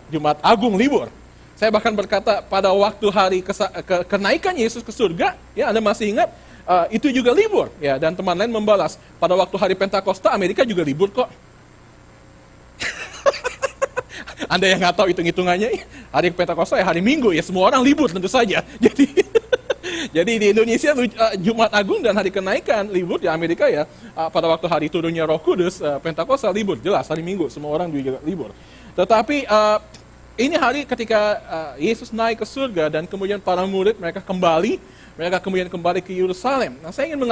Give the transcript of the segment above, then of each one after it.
Jumat Agung libur. Saya bahkan berkata pada waktu hari kenaikan Yesus ke surga, ya Anda masih ingat, itu juga libur. Ya, dan teman lain membalas, pada waktu hari Pentakosta Amerika juga libur kok. Anda yang nggak tahu hitung-hitungannya, hari Pentakosta ya hari Minggu, ya semua orang libur tentu saja. Jadi di Indonesia Jumat Agung dan hari kenaikan libur, di Amerika ya pada waktu hari turunnya Roh Kudus, Pentakosta libur, jelas hari Minggu semua orang juga libur. Tetapi ini hari ketika Yesus naik ke surga dan kemudian para murid mereka kemudian kembali ke Yerusalem. Nah, saya ingin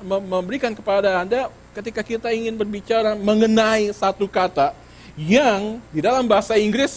memberikan kepada Anda ketika kita ingin berbicara mengenai satu kata yang di dalam bahasa Inggris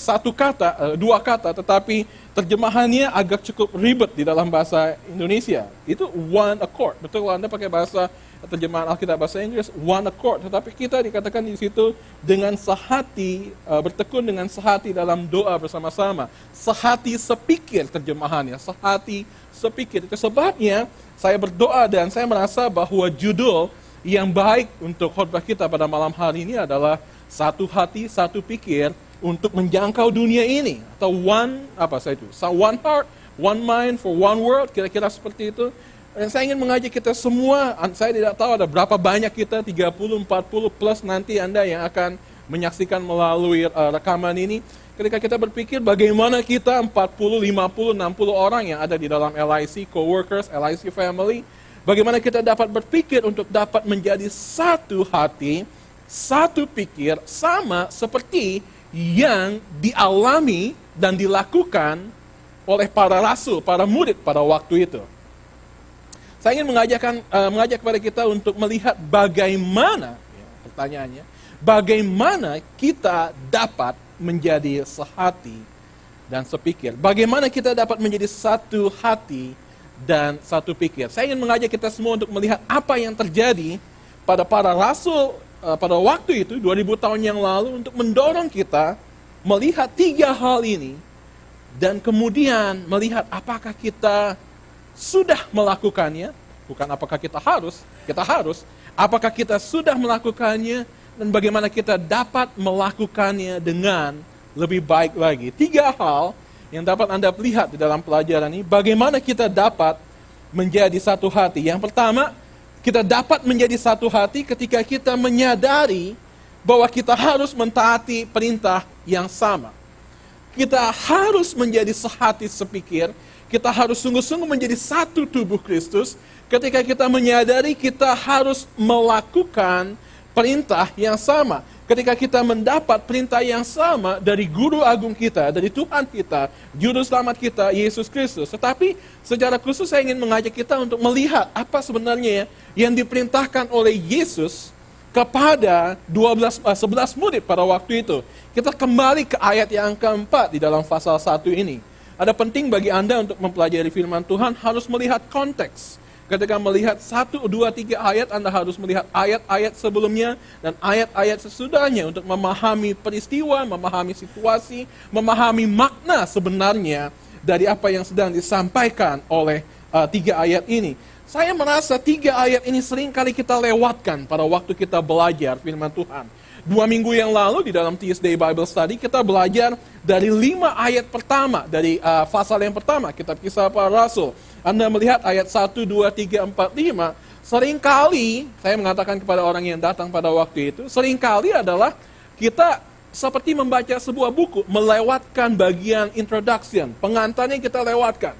dua kata, tetapi terjemahannya agak cukup ribet di dalam bahasa Indonesia. Itu one accord. Betul, kalau Anda pakai bahasa terjemahan Alkitab bahasa Inggris, one accord. Tetapi kita dikatakan di situ dengan sehati, bertekun dengan sehati dalam doa bersama-sama. Sehati sepikir terjemahannya, sehati sepikir. Itu sebabnya saya berdoa dan saya merasa bahwa judul yang baik untuk khotbah kita pada malam hari ini adalah satu hati, satu pikir untuk menjangkau dunia ini. Atau one heart, one mind for one world, kira-kira seperti itu. Dan saya ingin mengajak kita semua, saya tidak tahu ada berapa banyak kita, 30, 40 plus nanti Anda yang akan menyaksikan melalui rekaman ini. Ketika kita berpikir bagaimana kita 40, 50, 60 orang yang ada di dalam LIC, coworkers, LIC family, bagaimana kita dapat berpikir untuk dapat menjadi satu hati, satu pikir, sama seperti yang dialami dan dilakukan oleh para rasul, para murid pada waktu itu. Saya ingin mengajak kepada kita untuk melihat bagaimana, pertanyaannya, bagaimana kita dapat menjadi sehati dan sepikir. Bagaimana kita dapat menjadi satu hati dan satu pikir. Saya ingin mengajak kita semua untuk melihat apa yang terjadi pada para rasul pada waktu itu, 2000 tahun yang lalu, untuk mendorong kita melihat tiga hal ini, dan kemudian melihat apakah kita sudah melakukannya, bukan apakah kita harus, apakah kita sudah melakukannya, dan bagaimana kita dapat melakukannya dengan lebih baik lagi. Tiga hal yang dapat Anda lihat di dalam pelajaran ini, bagaimana kita dapat menjadi satu hati. Yang pertama, kita dapat menjadi satu hati ketika kita menyadari bahwa kita harus mentaati perintah yang sama. Kita harus menjadi sehati sepikir, kita harus sungguh-sungguh menjadi satu tubuh Kristus ketika kita menyadari kita harus melakukan perintah yang sama. Ketika kita mendapat perintah yang sama dari Guru Agung kita, dari Tuhan kita, Juru Selamat kita, Yesus Kristus. Tetapi secara khusus saya ingin mengajak kita untuk melihat apa sebenarnya yang diperintahkan oleh Yesus kepada 11 murid pada waktu itu. Kita kembali ke ayat yang keempat di dalam pasal 1 ini. Ada penting bagi Anda untuk mempelajari firman Tuhan, harus melihat konteks. Ketika melihat 1, 2, 3 ayat, Anda harus melihat ayat-ayat sebelumnya dan ayat-ayat sesudahnya untuk memahami peristiwa, memahami situasi, memahami makna sebenarnya dari apa yang sedang disampaikan oleh 3 ayat ini. Saya merasa 3 ayat ini seringkali kita lewatkan pada waktu kita belajar firman Tuhan. 2 minggu yang lalu di dalam Tuesday Bible Study kita belajar dari 5 ayat pertama, dari pasal yang pertama, kitab Kisah Para Rasul. Anda melihat ayat 1, 2, 3, 4, 5, seringkali, saya mengatakan kepada orang yang datang pada waktu itu, seringkali adalah kita seperti membaca sebuah buku, melewatkan bagian introduction, pengantarnya kita lewatkan.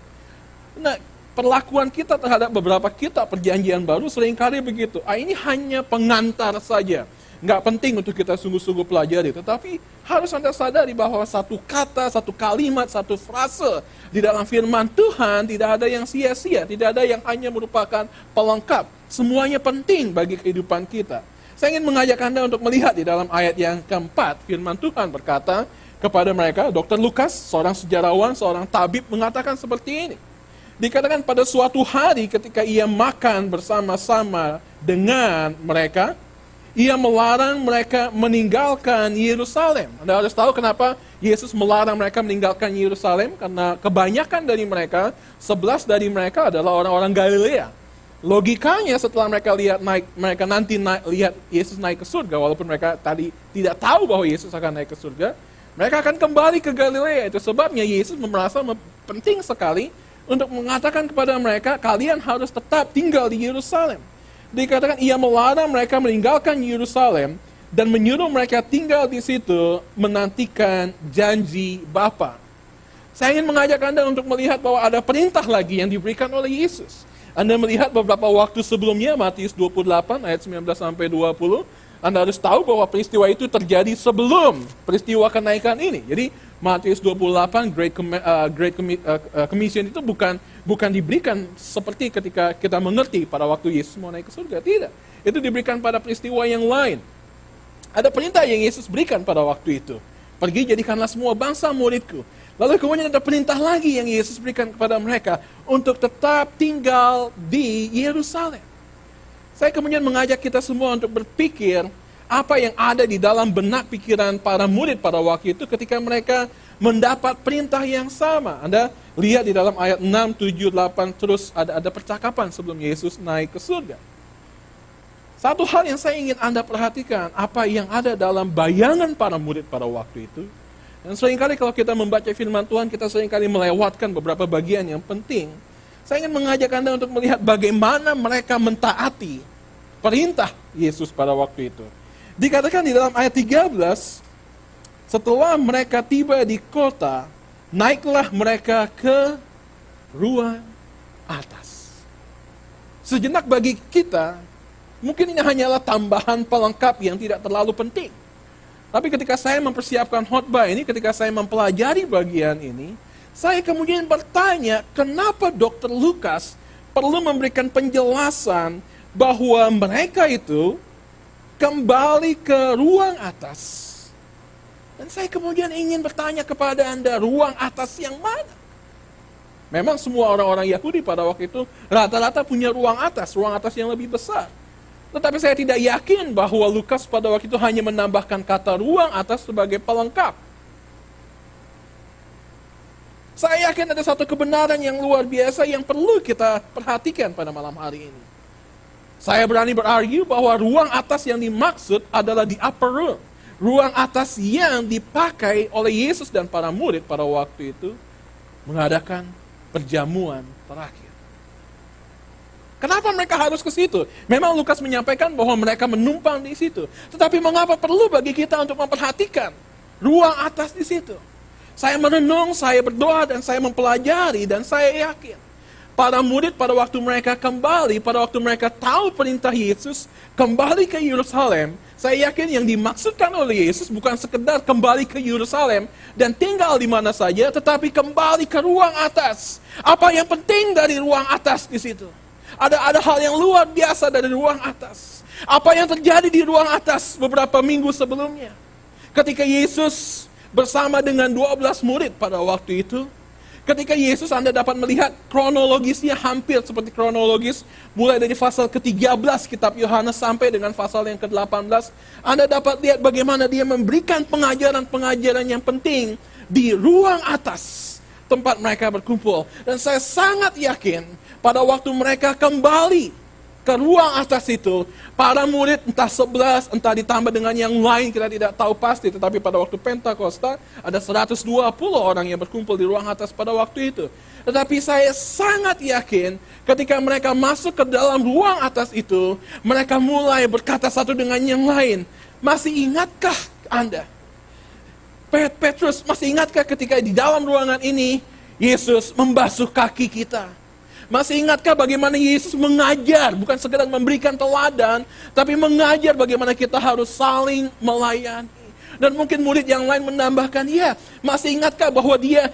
Nah, perlakuan kita terhadap beberapa kitab perjanjian baru seringkali begitu. Ini hanya pengantar saja. Nggak penting untuk kita sungguh-sungguh pelajari, tetapi harus Anda sadari bahwa satu kata, satu kalimat, satu frase di dalam firman Tuhan tidak ada yang sia-sia, tidak ada yang hanya merupakan pelengkap. Semuanya penting bagi kehidupan kita. Saya ingin mengajak Anda untuk melihat di dalam ayat yang keempat, firman Tuhan berkata kepada mereka, Dr. Lukas, seorang sejarawan, seorang tabib, mengatakan seperti ini. Dikatakan pada suatu hari ketika ia makan bersama-sama dengan mereka, ia melarang mereka meninggalkan Yerusalem. Anda harus tahu kenapa Yesus melarang mereka meninggalkan Yerusalem, karena kebanyakan dari mereka, 11 dari mereka adalah orang-orang Galilea. Logikanya setelah mereka lihat Yesus naik ke surga, walaupun mereka tadi tidak tahu bahwa Yesus akan naik ke surga, Mereka akan kembali ke Galilea. Itu sebabnya Yesus merasa penting sekali untuk mengatakan kepada mereka, kalian harus tetap tinggal di Yerusalem. Dikatakan ia melarang mereka meninggalkan Yerusalem dan menyuruh mereka tinggal di situ menantikan janji Bapa. Saya ingin mengajak Anda untuk melihat bahwa ada perintah lagi yang diberikan oleh Yesus. Anda melihat beberapa waktu sebelumnya, Matius 28 ayat 19 sampai 20, Anda harus tahu bahwa peristiwa itu terjadi sebelum peristiwa kenaikan ini. Jadi Matius 28 Great Commission itu bukan diberikan seperti ketika kita mengerti pada waktu Yesus mau naik ke surga. Tidak. Itu diberikan pada peristiwa yang lain. Ada perintah yang Yesus berikan pada waktu itu. Pergi jadikanlah semua bangsa muridku. Lalu kemudian ada perintah lagi yang Yesus berikan kepada mereka untuk tetap tinggal di Yerusalem. Saya kemudian mengajak kita semua untuk berpikir apa yang ada di dalam benak pikiran para murid pada waktu itu ketika mereka mendapat perintah yang sama. Anda lihat di dalam ayat 6, 7, 8 terus ada percakapan sebelum Yesus naik ke surga. Satu hal yang saya ingin Anda perhatikan, apa yang ada dalam bayangan para murid pada waktu itu. Dan seringkali kalau kita membaca firman Tuhan, kita seringkali melewatkan beberapa bagian yang penting. Saya ingin mengajak Anda untuk melihat bagaimana mereka mentaati perintah Yesus pada waktu itu. Dikatakan di dalam ayat 13, setelah mereka tiba di kota, naiklah mereka ke ruang atas. Sejenak bagi kita, mungkin ini hanyalah tambahan pelengkap yang tidak terlalu penting. Tapi ketika saya mempersiapkan khotbah ini, ketika saya mempelajari bagian ini, saya kemudian bertanya, kenapa Dr. Lukas perlu memberikan penjelasan bahwa mereka itu kembali ke ruang atas. Dan saya kemudian ingin bertanya kepada Anda, ruang atas yang mana? Memang semua orang-orang Yahudi pada waktu itu rata-rata punya ruang atas yang lebih besar. Tetapi saya tidak yakin bahwa Lukas pada waktu itu hanya menambahkan kata ruang atas sebagai pelengkap. Saya yakin ada satu kebenaran yang luar biasa yang perlu kita perhatikan pada malam hari ini. Saya berani berargue bahwa ruang atas yang dimaksud adalah di upper room. Ruang atas yang dipakai oleh Yesus dan para murid pada waktu itu mengadakan perjamuan terakhir. Kenapa mereka harus ke situ? Memang Lukas menyampaikan bahwa mereka menumpang di situ. Tetapi mengapa perlu bagi kita untuk memperhatikan ruang atas di situ? Saya merenung, saya berdoa, dan saya mempelajari, dan saya yakin para murid pada waktu mereka kembali, pada waktu mereka tahu perintah Yesus, kembali ke Yerusalem, saya yakin yang dimaksudkan oleh Yesus bukan sekedar kembali ke Yerusalem dan tinggal di mana saja, tetapi kembali ke ruang atas. Apa yang penting dari ruang atas di situ? Ada hal yang luar biasa dari ruang atas. Apa yang terjadi di ruang atas beberapa minggu sebelumnya? Ketika Yesus bersama dengan 12 murid pada waktu itu, ketika Yesus, Anda dapat melihat kronologisnya hampir seperti kronologis mulai dari pasal ke-13 kitab Yohanes sampai dengan pasal yang ke-18. Anda dapat lihat bagaimana dia memberikan pengajaran-pengajaran yang penting di ruang atas tempat mereka berkumpul. Dan saya sangat yakin pada waktu mereka kembali ke ruang atas itu, para murid entah 11, entah ditambah dengan yang lain, kita tidak tahu pasti, tetapi pada waktu Pentakosta ada 120 orang yang berkumpul di ruang atas pada waktu itu. Tetapi saya sangat yakin ketika mereka masuk ke dalam ruang atas itu, mereka mulai berkata satu dengan yang lain. Masih ingatkah Anda? Petrus, masih ingatkah ketika di dalam ruangan ini Yesus membasuh kaki kita? Masih ingatkah bagaimana Yesus mengajar, bukan sekedar memberikan teladan, tapi mengajar bagaimana kita harus saling melayani. Dan mungkin murid yang lain menambahkan, ya, masih ingatkah bahwa dia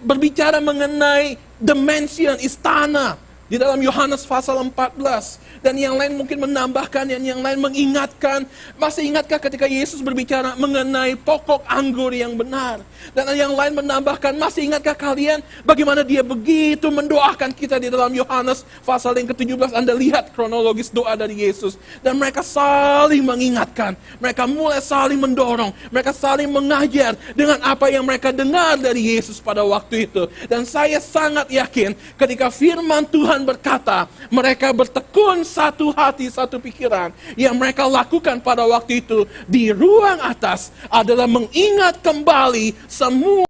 berbicara mengenai dimension istana di dalam Yohanes pasal 14. Dan yang lain mungkin menambahkan, dan yang lain mengingatkan, masih ingatkah ketika Yesus berbicara mengenai pokok anggur yang benar? Dan yang lain menambahkan, masih ingatkah kalian bagaimana dia begitu mendoakan kita di dalam Yohanes pasal yang ke-17? Anda lihat kronologis doa dari Yesus. Dan mereka saling mengingatkan, mereka mulai saling mendorong, mereka saling mengajar dengan apa yang mereka dengar dari Yesus pada waktu itu. Dan saya sangat yakin ketika firman Tuhan Tuhan berkata, mereka bertekun satu hati, satu pikiran. Yang mereka lakukan pada waktu itu di ruang atas adalah mengingat kembali semua